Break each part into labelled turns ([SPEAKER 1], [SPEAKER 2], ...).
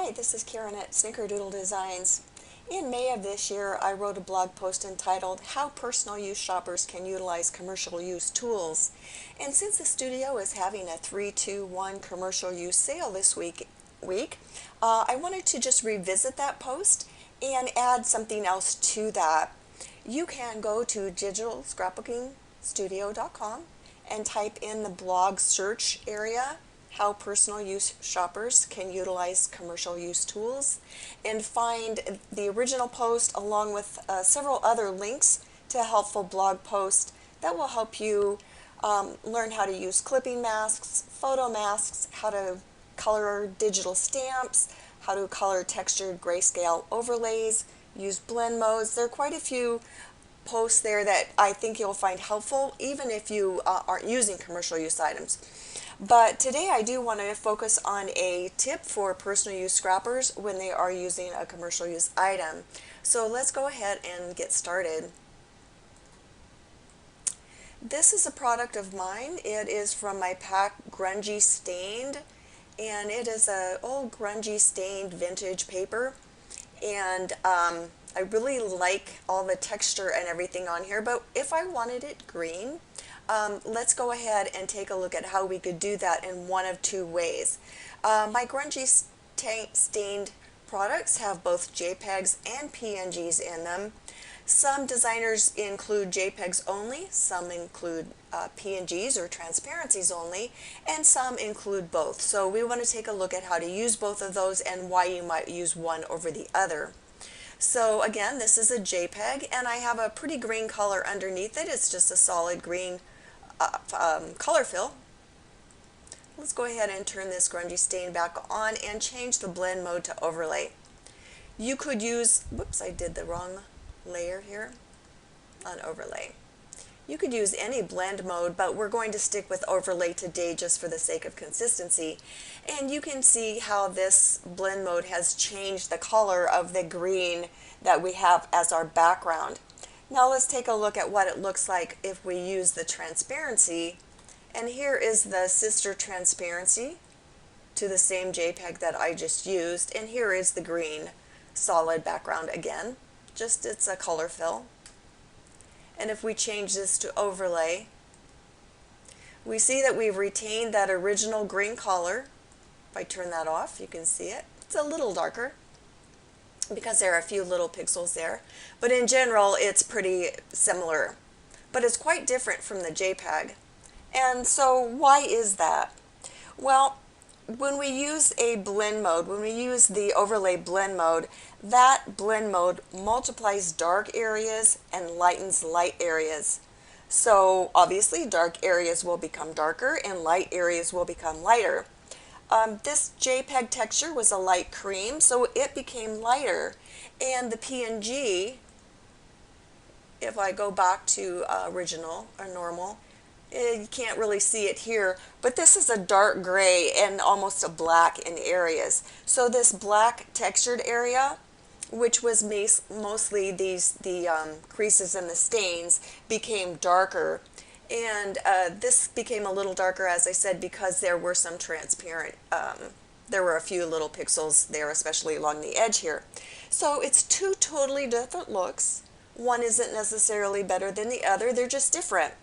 [SPEAKER 1] Hi, this is Karen at Snickerdoodle Designs. In May of this year, I wrote a blog post entitled How Personal Use Shoppers Can Utilize Commercial Use Tools. And since the studio is having a 3-2-1 commercial use sale this week, I wanted to just revisit that post and add something else to that. You can go to digitalscrapbookingstudio.com and type in the blog search area how personal use shoppers can utilize commercial use tools, and find the original post along with several other links to helpful blog posts that will help you learn how to use clipping masks, photo masks, how to color digital stamps, how to color textured grayscale overlays, use blend modes. There are quite a few posts there that I think you'll find helpful even if you aren't using commercial use items. But today I do want to focus on a tip for personal use scrappers when they are using a commercial use item. So let's go ahead and get started. This is a product of mine. It is from my pack Grungy Stained, and it is a old grungy stained vintage paper. And I really like all the texture and everything on here, but if I wanted it green, let's go ahead and take a look at how we could do that in one of two ways. My grungy stained products have both JPEGs and PNGs in them. Some designers include JPEGs only, some include PNGs or transparencies only, and some include both. So we want to take a look at how to use both of those and why you might use one over the other. So again, this is a JPEG, and I have a pretty green color underneath it. It's just a solid green color fill. Let's go ahead and turn this grungy stain back on and change the blend mode to overlay. You could use, whoops, I did the wrong layer here on overlay. You could use any blend mode, but we're going to stick with overlay today just for the sake of consistency. And you can see how this blend mode has changed the color of the green that we have as our background. Now let's take a look at what it looks like if we use the transparency. And here is the sister transparency to the same JPEG that I just used. And here is the green solid background again. Just it's a color fill. And if we change this to overlay, we see that we've retained that original green color. If I turn that off, you can see it. It's a little darker because there are a few little pixels there. But in general, it's pretty similar. But it's quite different from the JPEG. And so why is that? Well, when we use a blend mode, when we use the overlay blend mode, that blend mode multiplies dark areas and lightens light areas. So obviously dark areas will become darker and light areas will become lighter. This JPEG texture was a light cream, so it became lighter. And the PNG, if I go back to original or normal, you can't really see it here, but this is a dark gray and almost a black in areas. So this black textured area, which was mostly the creases and the stains, became darker. And this became a little darker, as I said, because there were some transparent, there were a few little pixels there, especially along the edge here. So it's two totally different looks. One isn't necessarily better than the other, they're just different.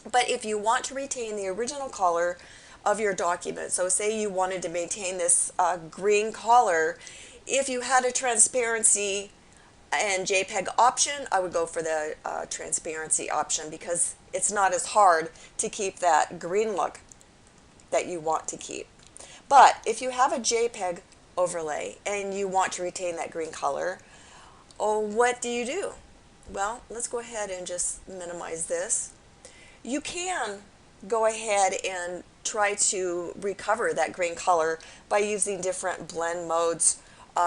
[SPEAKER 1] But if you want to retain the original color of your document, so say you wanted to maintain this green color, if you had a transparency and JPEG option, I would go for the transparency option because it's not as hard to keep that green look that you want to keep. But if you have a JPEG overlay and you want to retain that green color, what do? Well, let's go ahead and just minimize this. You can go ahead and try to recover that green color by using different blend modes,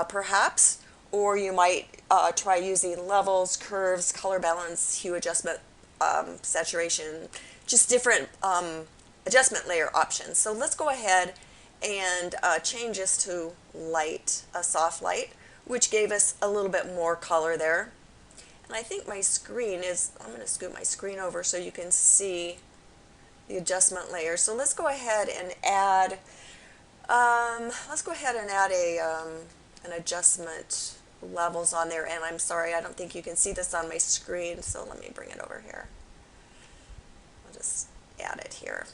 [SPEAKER 1] perhaps, or you might try using levels, curves, color balance, hue adjustment, saturation, just different adjustment layer options. So let's go ahead and change this to light, a soft light, which gave us a little bit more color there. And I think my screen is, I'm going to scoot my screen over so you can see the adjustment layer. So let's go ahead and add Let's go ahead and add an adjustment levels on there, and I'm sorry, I don't think you can see this on my screen, so let me bring it over here. I'll just add it here.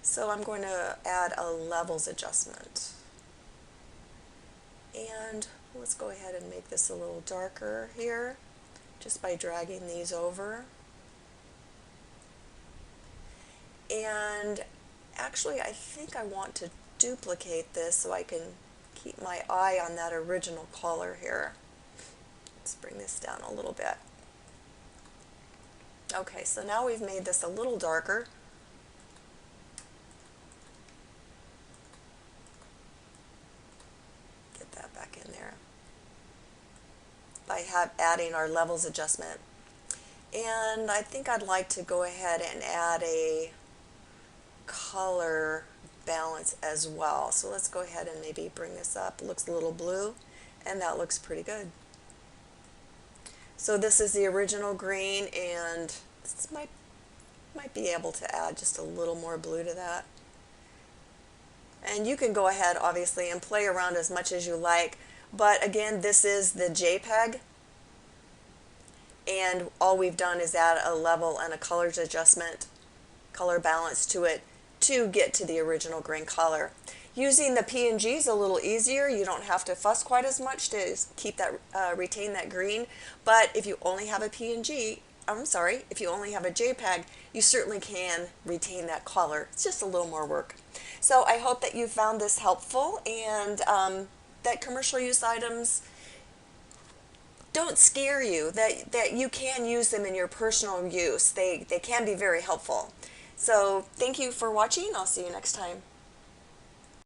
[SPEAKER 1] So I'm going to add a levels adjustment. And let's go ahead and make this a little darker here, just by dragging these over. And actually, I think I want to duplicate this so I can keep my eye on that original color here. Let's bring this down a little bit. Okay, so now we've made this a little darker. Get that back in there by adding our levels adjustment. And I think I'd like to go ahead and add a color balance as well. So let's go ahead and maybe bring this up. It looks a little blue, and that looks pretty good. So this is the original green, and this might be able to add just a little more blue to that. And you can go ahead, obviously, and play around as much as you like. But again, this is the JPEG, and all we've done is add a level and a colors adjustment, color balance to it to get to the original green color. Using the PNG is a little easier. You don't have to fuss quite as much to keep that, retain that green. But if you only have a PNG, if you only have a JPEG, you certainly can retain that color. It's just a little more work. So I hope that you found this helpful, and that commercial use items don't scare you, that you can use them in your personal use. They can be very helpful. So thank you for watching. I'll see you next time.